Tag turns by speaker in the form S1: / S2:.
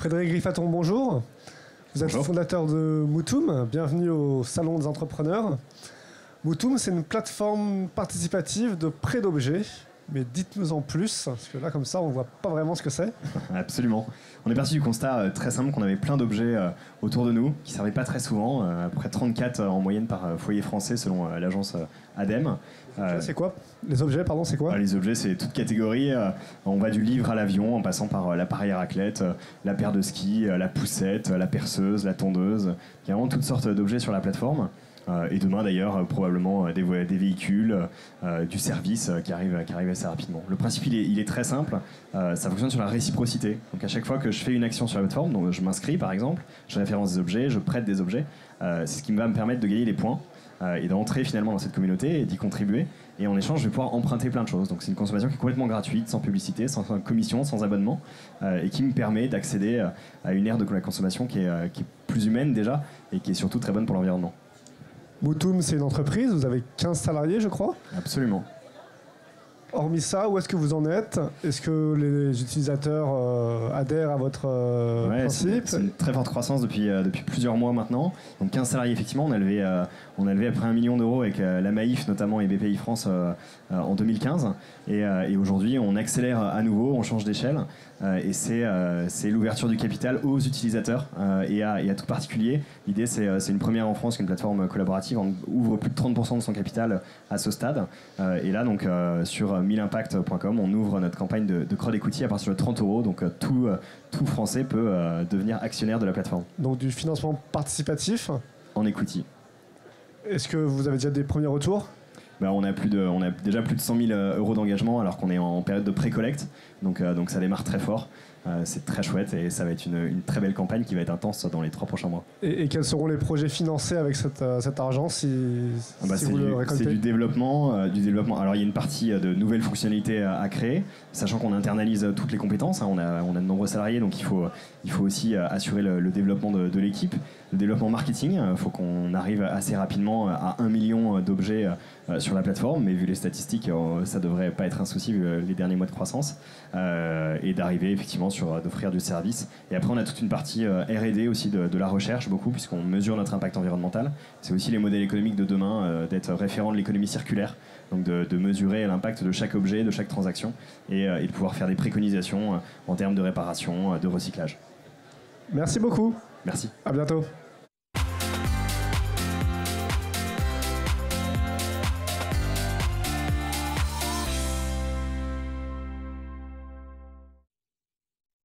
S1: Frédéric Griffaton, bonjour. Vous êtes
S2: Bonjour.
S1: fondateur de Moutoum. Bienvenue au Salon des entrepreneurs. Moutoum, c'est une plateforme participative de prêt d'objets. Mais dites-nous en plus, parce que là, comme ça, on ne voit pas vraiment ce que c'est.
S2: Absolument. On est parti du constat très simple qu'on avait plein d'objets autour de nous qui ne servaient pas très souvent, à peu près 34 en moyenne par foyer français selon l'agence ADEME.
S1: C'est quoi? Les objets, pardon, c'est quoi?
S2: Les objets, c'est toute catégorie. On va du livre à l'avion, en passant par l'appareil à raclette, la paire de skis, la poussette, la perceuse, la tondeuse. Il y a vraiment toutes sortes d'objets sur la plateforme. Et demain d'ailleurs probablement des véhicules, du service qui arrive assez rapidement. Le principe il est très simple, ça fonctionne sur la réciprocité. Donc à chaque fois que je fais une action sur la plateforme, donc je m'inscris par exemple, je référence des objets, je prête des objets, c'est ce qui va me permettre de gagner des points et d'entrer finalement dans cette communauté et d'y contribuer. Et en échange je vais pouvoir emprunter plein de choses. Donc c'est une consommation qui est complètement gratuite, sans publicité, sans commission, sans abonnement, et qui me permet d'accéder à une ère de la consommation qui est plus humaine déjà et qui est surtout très bonne pour l'environnement.
S1: Moutoum, c'est une entreprise, vous avez 15 salariés, je crois.
S2: Absolument.
S1: Hormis ça, où est-ce que vous en êtes? Est-ce que les utilisateurs adhèrent à votre principe?
S2: C'est une très forte croissance depuis plusieurs mois maintenant. Donc 15 salariés, effectivement. On a levé à près 1 million d'euros avec la Maïf notamment et BPI France en 2015. Et aujourd'hui, on accélère à nouveau, on change d'échelle. Et c'est l'ouverture du capital aux utilisateurs et à tout particulier. L'idée, c'est une première en France qu'une plateforme collaborative ouvre plus de 30% de son capital à ce stade. Et là, donc, sur 1000impact.com, on ouvre notre campagne de crowd equity à partir de 30 euros. Donc, tout Français peut devenir actionnaire de la plateforme.
S1: Donc du financement participatif.
S2: En equity.
S1: Est-ce que vous avez déjà des premiers retours?
S2: On a déjà plus de 100 000 euros d'engagement alors qu'on est en période de pré-collecte. Donc ça démarre très fort. C'est très chouette et ça va être une très belle campagne qui va être intense dans les 3 prochains mois.
S1: Et quels seront les projets financés avec cet argent si vous le récoltez?
S2: C'est du développement. Alors il y a une partie de nouvelles fonctionnalités à créer, sachant qu'on internalise toutes les compétences. On a de nombreux salariés, donc il faut aussi assurer le développement de l'équipe. Le développement marketing, il faut qu'on arrive assez rapidement à 1 million d'objets sur la plateforme, mais vu les statistiques, ça devrait pas être un souci vu les derniers mois de croissance. Et d'arriver effectivement d'offrir du service. Et après on a toute une partie R&D aussi de la recherche beaucoup, puisqu'on mesure notre impact environnemental. C'est aussi les modèles économiques de demain, d'être référent de l'économie circulaire, donc de mesurer l'impact de chaque objet, de chaque transaction, et de pouvoir faire des préconisations en termes de réparation, de recyclage.
S1: Merci beaucoup.
S2: Merci.
S1: À bientôt.